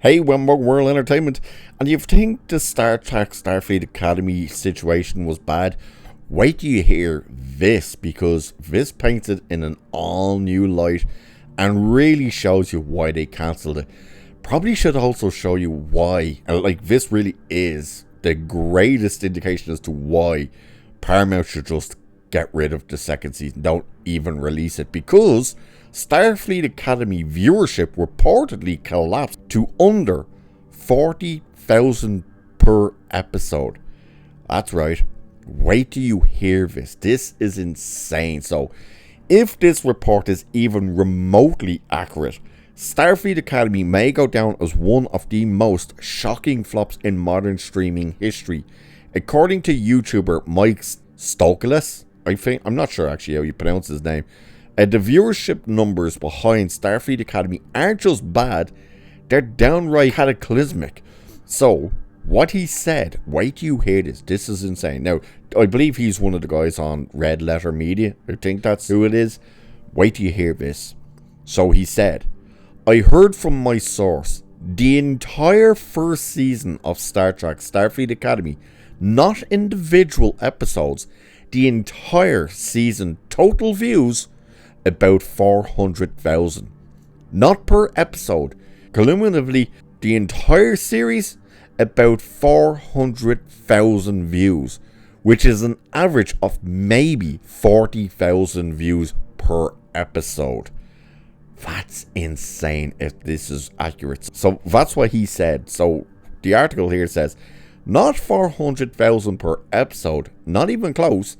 Hey, Wemberg World Entertainment, and you think the Star Trek Starfleet Academy situation was bad? Wait till you hear this, because this paints it in an all new light and really shows you why they cancelled it. Probably should also show you why, like, this really is the greatest indication as to why Paramount should just get rid of the second season, don't even release it, because Starfleet Academy viewership reportedly collapsed to under 40,000 per episode. That's right. Wait till you hear this. This is insane. So, if this report is even remotely accurate, Starfleet Academy may go down as one of the most shocking flops in modern streaming history. According to YouTuber Mike Stokeles, I'm not sure actually how you pronounce his name, the viewership numbers behind Starfleet Academy aren't just bad, they're downright cataclysmic. So, what he said, wait till you hear this, this is insane. Now, I believe he's one of the guys on Red Letter Media, I think that's who it is. Wait till you hear this. So he said, I heard from my source, the entire first season of Star Trek Starfleet Academy, not individual episodes, the entire season total views, about 400,000. Not per episode. Cumulatively, the entire series, about 400,000 views, which is an average of maybe 40,000 views per episode. That's insane if this is accurate. So that's what he said. So the article here says, not 400,000 per episode, not even close.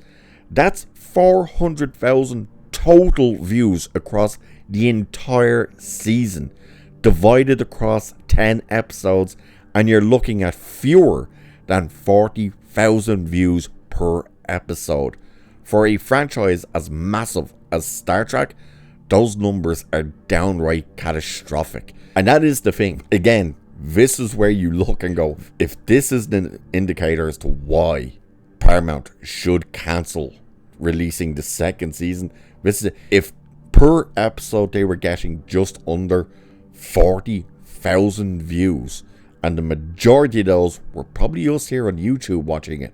That's 400,000 total views across the entire season, divided across 10 episodes, and you're looking at fewer than 40,000 views per episode. For a franchise as massive as Star Trek, those numbers are downright catastrophic. And that is the thing. Again, this is where you look and go, if this is an indicator as to why Paramount should cancel releasing the second season, this is, if per episode they were getting just under 40,000 views, and the majority of those were probably us here on YouTube watching it,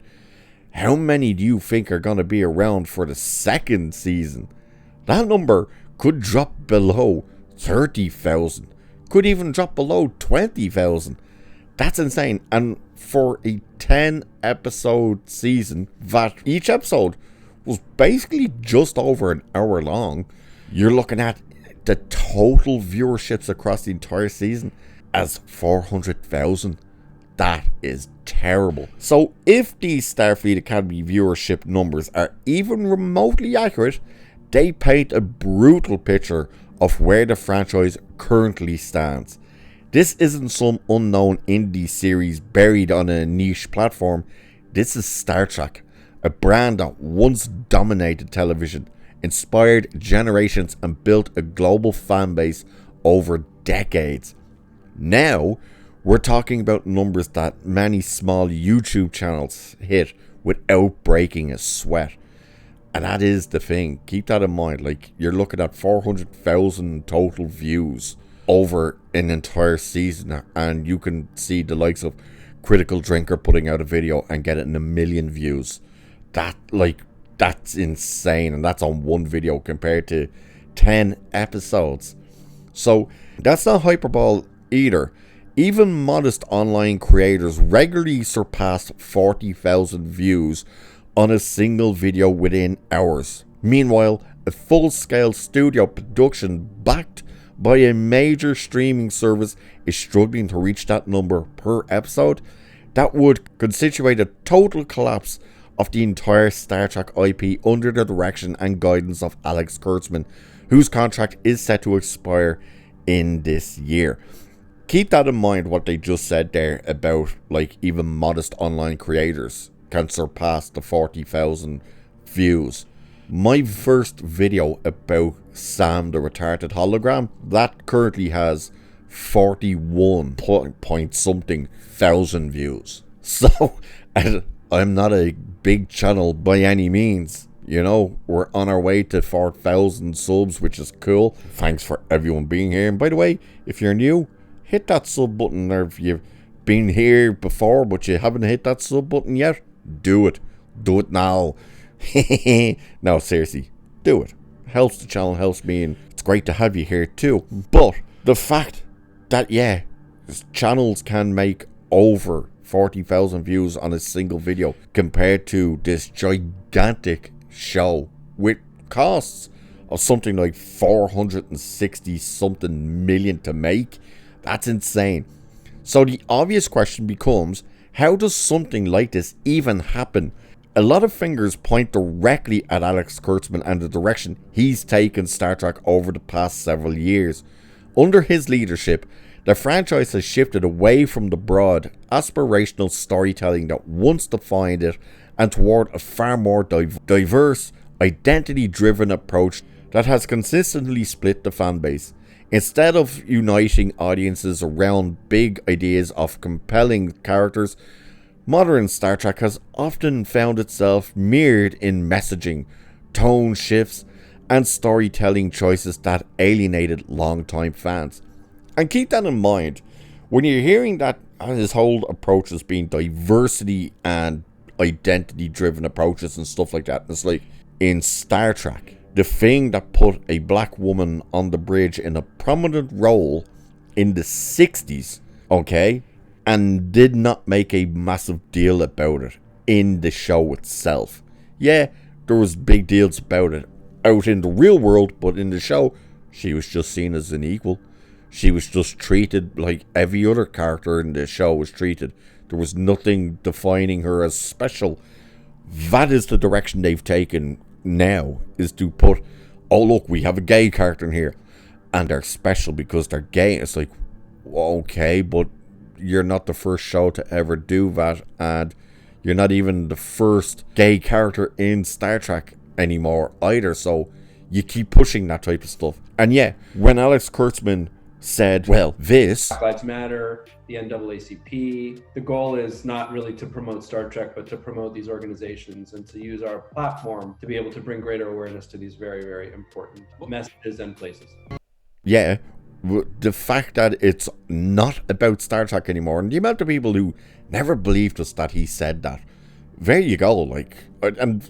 how many do you think are going to be around for the second season? That number could drop below 30,000, could even drop below 20,000. That's insane. And for a 10 episode season, that each episode was basically just over an hour long, you're looking at the total viewerships across the entire season as 400,000. That is terrible. So if these Starfleet Academy viewership numbers are even remotely accurate, they paint a brutal picture of where the franchise currently stands. This isn't some unknown indie series buried on a niche platform. This is Star Trek, a brand that once dominated television, inspired generations, and built a global fan base over decades. Now, we're talking about numbers that many small YouTube channels hit without breaking a sweat. And that is the thing. Keep that in mind. Like, you're looking at 400,000 total views over an entire season, and you can see the likes of Critical Drinker putting out a video and getting 1 million views. That's insane, and that's on one video compared to 10 episodes. So that's not hyperbole either. Even modest online creators regularly surpass 40,000 views on a single video within hours. Meanwhile, a full-scale studio production backed by a major streaming service is struggling to reach that number per episode. That would constitute a total collapse of the entire Star Trek IP under the direction and guidance of Alex Kurtzman, whose contract is set to expire in this year. Keep that in mind, what they just said there about, like, even modest online creators can surpass the 40,000 views. My first video about Sam the Retarded Hologram, that currently has 41 point something thousand views. So, I'm not a big channel by any means. You know, we're on our way to 4,000 subs, which is cool. Thanks for everyone being here. And by the way, if you're new, hit that sub button. Or if you've been here before but you haven't hit that sub button yet, do it. Do it now. No, seriously, do it. Helps the channel, helps me, and it's great to have you here too. But the fact that, yeah, channels can make over 40,000 views on a single video compared to this gigantic show with costs of something like 460 something million to make, that's insane. So the obvious question becomes, how does something like this even happen? A lot of fingers point directly at Alex Kurtzman and the direction he's taken Star Trek over the past several years. Under his leadership, the franchise has shifted away from the broad, aspirational storytelling that once defined it and toward a far more diverse, identity-driven approach that has consistently split the fanbase. Instead of uniting audiences around big ideas of compelling characters, modern Star Trek has often found itself mirrored in messaging, tone shifts, and storytelling choices that alienated longtime fans. And keep that in mind when you're hearing that his whole approach has been diversity and identity driven approaches and stuff like that. It's like in Star Trek, the thing that put a black woman on the bridge in a prominent role in the 60s, okay, and did not make a massive deal about it in the show itself. Yeah, there was big deals about it out in the real world, but in the show, she was just seen as an equal. She was just treated like every other character in the show was treated. There was nothing defining her as special. That is the direction they've taken now, is to put, oh look, we have a gay character in here, and they're special because they're gay. It's like, okay, but you're not the first show to ever do that, and you're not even the first gay character in Star Trek anymore either, so you keep pushing that type of stuff. And yeah, when Alex Kurtzman said, well, this Black Lives Matter, the NAACP, the goal is not really to promote Star Trek, but to promote these organizations and to use our platform to be able to bring greater awareness to these very, very important messages and places. Yeah, the fact that it's not about Star Trek anymore, and the amount of people who never believed us that he said that, there you go. Like, and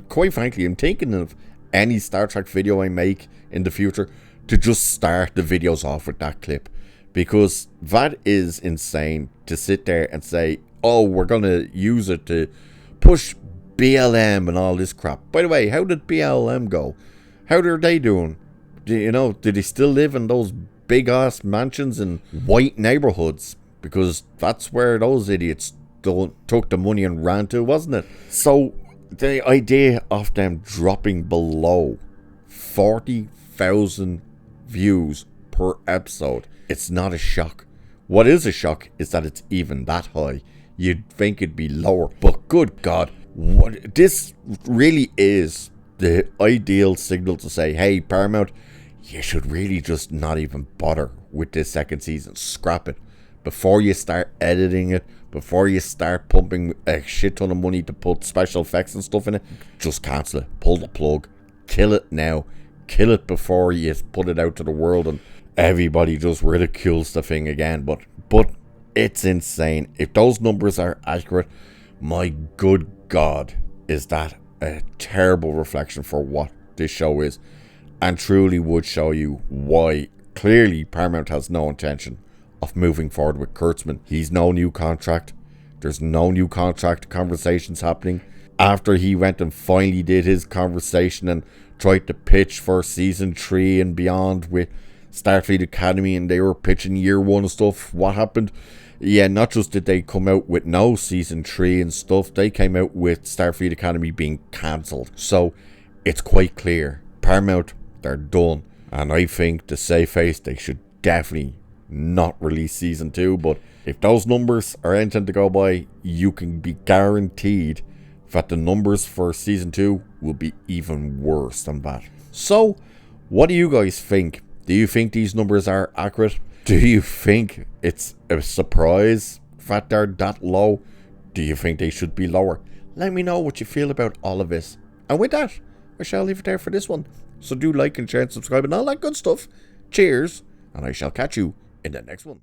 quite frankly, I'm thinking of any Star Trek video I make in the future to just start the videos off with that clip, because that is insane to sit there and say, oh, we're gonna use it to push BLM and all this crap. By the way, how did BLM go? How are they doing? You know, did they still live in those big ass mansions in white neighborhoods? Because that's where those idiots took the money and ran to, wasn't it? So the idea of them dropping below 40,000 views per episode, it's not a shock. What is a shock is that it's even that high. You'd think it'd be lower, but good God, what this really is the ideal signal to say, hey Paramount, you should really just not even bother with this second season. Scrap it before you start editing it, before you start pumping a shit ton of money to put special effects and stuff in it. Just cancel it, pull the plug, kill it now. Kill it before you put it out to the world and everybody just ridicules the thing again. But it's insane. If those numbers are accurate, my good God, is that a terrible reflection for what this show is, and truly would show you why clearly Paramount has no intention of moving forward with Kurtzman. He's no new contract. There's no new contract conversations happening. After he went and finally did his conversation and tried to pitch for season 3 and beyond with Starfleet Academy, and they were pitching year 1 and stuff, what happened? Yeah, not just did they come out with no season 3 and stuff, they came out with Starfleet Academy being cancelled. So it's quite clear, Paramount, they're done. And I think, to save face, they should definitely not release season 2. But if those numbers are anything to go by, you can be guaranteed that the numbers for season 2 will be even worse than that. So, what do you guys think? Do you think these numbers are accurate? Do you think it's a surprise that they're that low? Do you think they should be lower? Let me know what you feel about all of this. And with that, I shall leave it there for this one. So do like and share and subscribe and all that good stuff. Cheers, and I shall catch you in the next one.